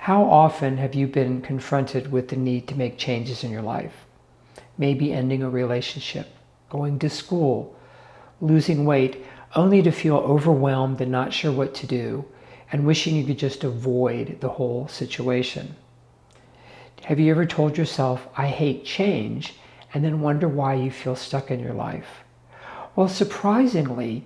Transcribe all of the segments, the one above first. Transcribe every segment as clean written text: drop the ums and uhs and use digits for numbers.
How often have you been confronted with the need to make changes in your life? Maybe ending a relationship, going to school, losing weight, only to feel overwhelmed and not sure what to do, and wishing you could just avoid the whole situation. Have you ever told yourself, I hate change, and then wonder why you feel stuck in your life? Well, surprisingly,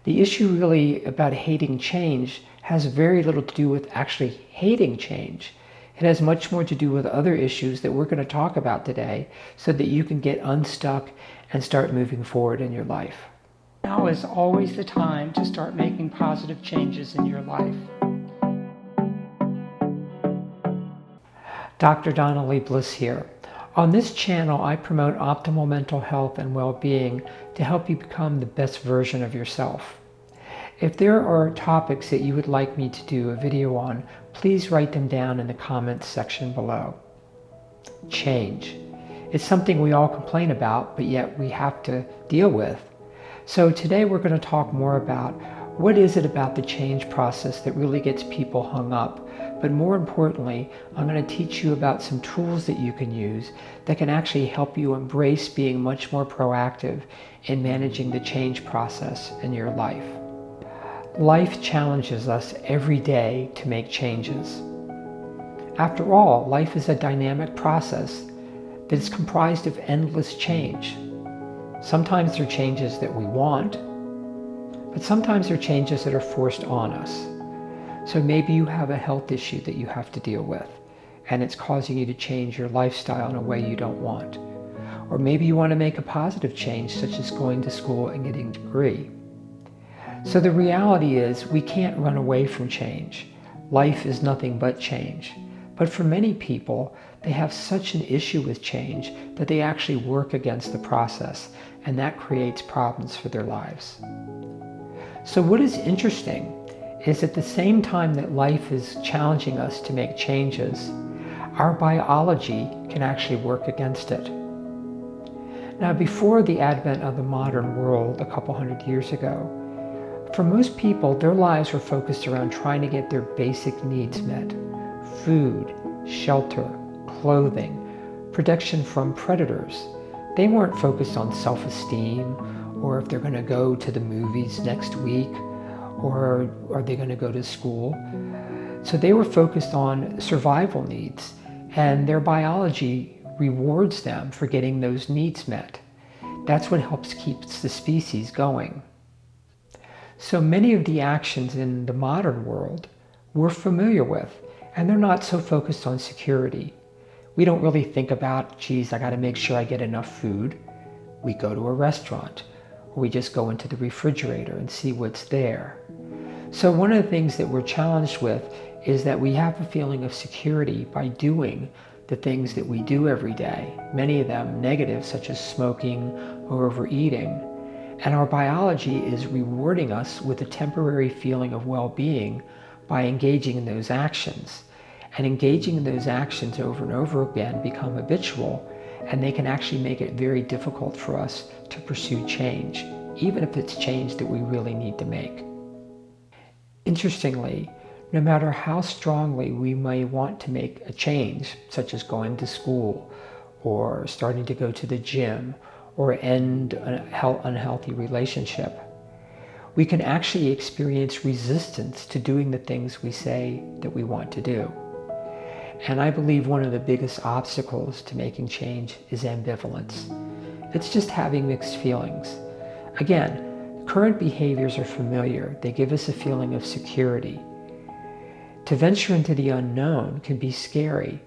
the issue really about hating change has very little to do with actually hating change. It has much more to do with other issues that we're going to talk about today so that you can get unstuck and start moving forward in your life. Now is always the time to start making positive changes in your life. Dr. Donna Leigh Bliss here. On this channel, I promote optimal mental health and well-being to help you become the best version of yourself. If there are topics that you would like me to do a video on, please write them down in the comments section below. Change. It's something we all complain about, but yet we have to deal with. So today we're going to talk more about what is it about the change process that really gets people hung up. But more importantly, I'm going to teach you about some tools that you can use that can actually help you embrace being much more proactive in managing the change process in your life. Life challenges us every day to make changes. After all, life is a dynamic process that is comprised of endless change. Sometimes they're changes that we want, but sometimes they're changes that are forced on us. So maybe you have a health issue that you have to deal with, and it's causing you to change your lifestyle in a way you don't want. Or maybe you want to make a positive change, such as going to school and getting a degree. So the reality is we can't run away from change. Life is nothing but change. But for many people, they have such an issue with change that they actually work against the process, and that creates problems for their lives. So what is interesting is at the same time that life is challenging us to make changes, our biology can actually work against it. Now, before the advent of the modern world a couple hundred years ago, for most people, their lives were focused around trying to get their basic needs met: food, shelter, clothing, protection from predators. They weren't focused on self-esteem, or if they're going to go to the movies next week, or are they going to go to school. So they were focused on survival needs, and their biology rewards them for getting those needs met. That's what helps keep the species going. So many of the actions in the modern world we're familiar with, and they're not so focused on security. We don't really think about, geez, I got to make sure I get enough food. We go to a restaurant, or we just go into the refrigerator and see what's there. So one of the things that we're challenged with is that we have a feeling of security by doing the things that we do every day, many of them negative, such as smoking or overeating. And our biology is rewarding us with a temporary feeling of well-being by engaging in those actions. And engaging in those actions over and over again become habitual, and they can actually make it very difficult for us to pursue change, even if it's change that we really need to make. Interestingly, no matter how strongly we may want to make a change, such as going to school, or starting to go to the gym, or end an unhealthy relationship, we can actually experience resistance to doing the things we say that we want to do. And I believe one of the biggest obstacles to making change is ambivalence. It's just having mixed feelings. Again, current behaviors are familiar. They give us a feeling of security. To venture into the unknown can be scary.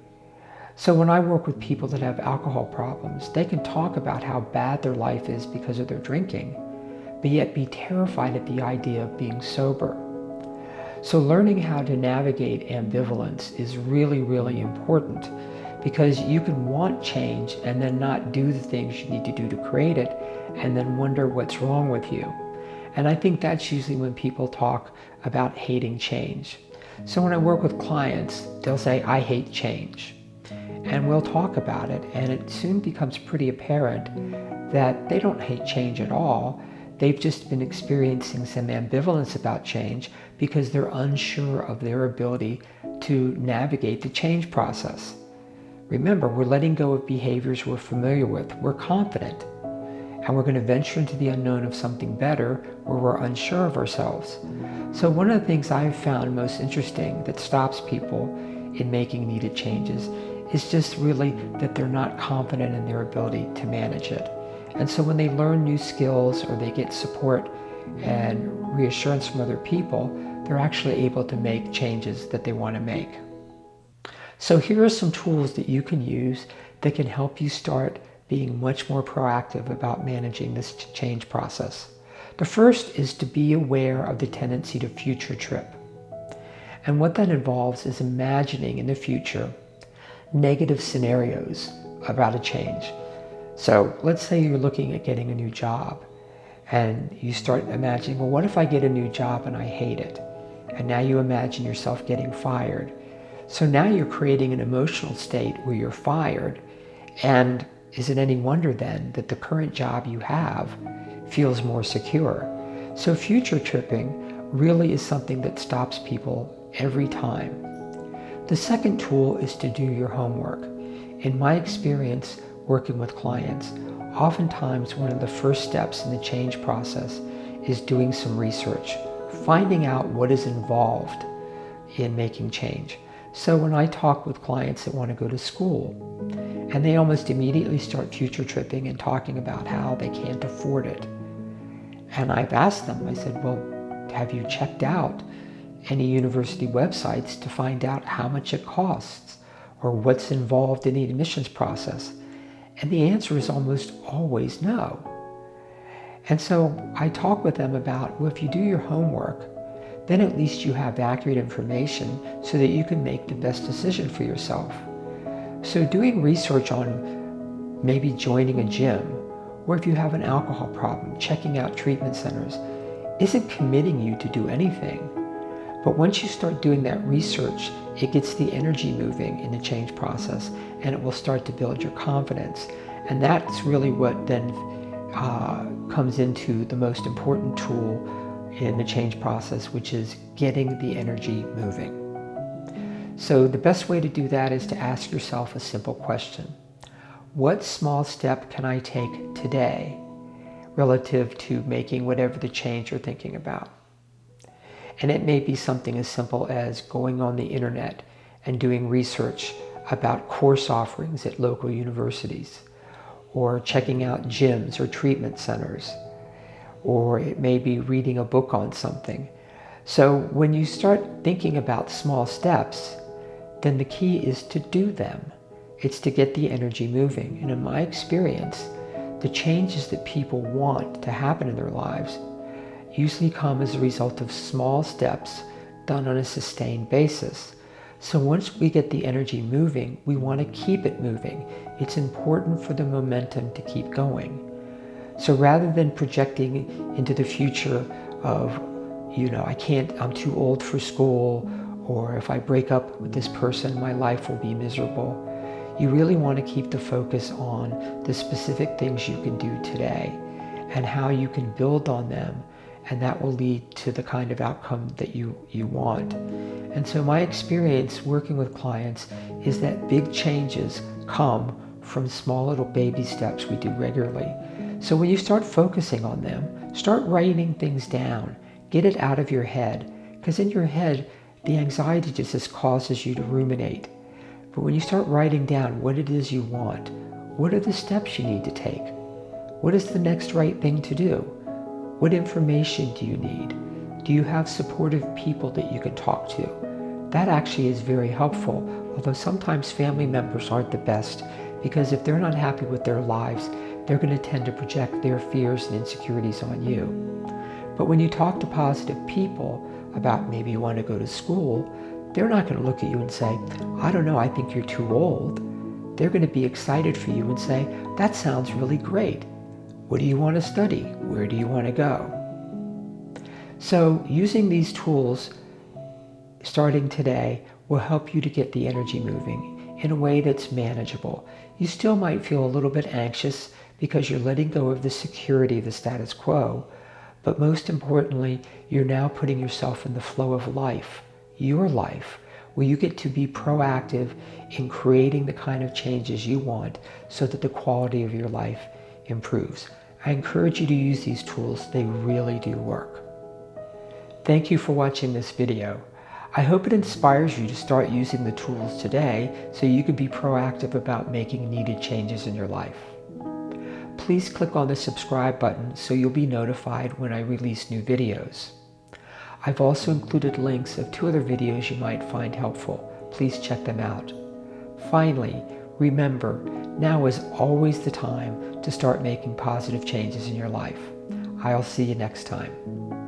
So when I work with people that have alcohol problems, they can talk about how bad their life is because of their drinking, but yet be terrified at the idea of being sober. So learning how to navigate ambivalence is really, really important, because you can want change and then not do the things you need to do to create it, and then wonder what's wrong with you. And I think that's usually when people talk about hating change. So when I work with clients, they'll say, I hate change. And we'll talk about it, and it soon becomes pretty apparent that they don't hate change at all. They've just been experiencing some ambivalence about change because they're unsure of their ability to navigate the change process. Remember, we're letting go of behaviors we're familiar with. We're confident. And we're going to venture into the unknown of something better where we're unsure of ourselves. So one of the things I've found most interesting that stops people in making needed changes is just really that they're not confident in their ability to manage it. And so when they learn new skills or they get support and reassurance from other people, they're actually able to make changes that they want to make. So here are some tools that you can use that can help you start being much more proactive about managing this change process. The first is to be aware of the tendency to future trip. And what that involves is imagining in the future negative scenarios about a change. So let's say you're looking at getting a new job and you start imagining, well, what if I get a new job and I hate it? And now you imagine yourself getting fired. So now you're creating an emotional state where you're fired, and is it any wonder then that the current job you have feels more secure? So future tripping really is something that stops people every time. The second tool is to do your homework. In my experience working with clients, oftentimes one of the first steps in the change process is doing some research, finding out what is involved in making change. So when I talk with clients that want to go to school, and they almost immediately start future tripping and talking about how they can't afford it. And I've asked them, I said, well, have you checked out any university websites to find out how much it costs or what's involved in the admissions process? And the answer is almost always no. And so I talk with them about, well, if you do your homework, then at least you have accurate information so that you can make the best decision for yourself. So doing research on maybe joining a gym, or if you have an alcohol problem, checking out treatment centers, isn't committing you to do anything. But once you start doing that research, it gets the energy moving in the change process, and it will start to build your confidence. And that's really what then comes into the most important tool in the change process, which is getting the energy moving. So the best way to do that is to ask yourself a simple question. What small step can I take today relative to making whatever the change you're thinking about? And it may be something as simple as going on the internet and doing research about course offerings at local universities, or checking out gyms or treatment centers, or it may be reading a book on something. So when you start thinking about small steps, then the key is to do them. It's to get the energy moving. And in my experience, the changes that people want to happen in their lives usually come as a result of small steps done on a sustained basis. So once we get the energy moving, we want to keep it moving. It's important for the momentum to keep going. So rather than projecting into the future of, I'm too old for school, or if I break up with this person, my life will be miserable. You really want to keep the focus on the specific things you can do today and how you can build on them, and that will lead to the kind of outcome that you want. And so my experience working with clients is that big changes come from small little baby steps we do regularly. So when you start focusing on them, start writing things down, get it out of your head, because in your head, the anxiety just causes you to ruminate. But when you start writing down what it is you want, what are the steps you need to take? What is the next right thing to do? What information do you need? Do you have supportive people that you can talk to? That actually is very helpful, although sometimes family members aren't the best, because if they're not happy with their lives, they're going to tend to project their fears and insecurities on you. But when you talk to positive people about maybe you want to go to school, they're not going to look at you and say, I don't know, I think you're too old. They're going to be excited for you and say, that sounds really great. What do you want to study? Where do you want to go? So using these tools starting today will help you to get the energy moving in a way that's manageable. You still might feel a little bit anxious because you're letting go of the security of the status quo, But most importantly, you're now putting yourself in the flow of life, your life, where you get to be proactive in creating the kind of changes you want so that the quality of your life improves. I encourage you to use these tools. They really do work. Thank you for watching this video. I hope it inspires you to start using the tools today so you can be proactive about making needed changes in your life. Please click on the subscribe button so you'll be notified when I release new videos. I've also included links of 2 other videos you might find helpful. Please check them out. Finally, remember, now is always the time to start making positive changes in your life. I'll see you next time.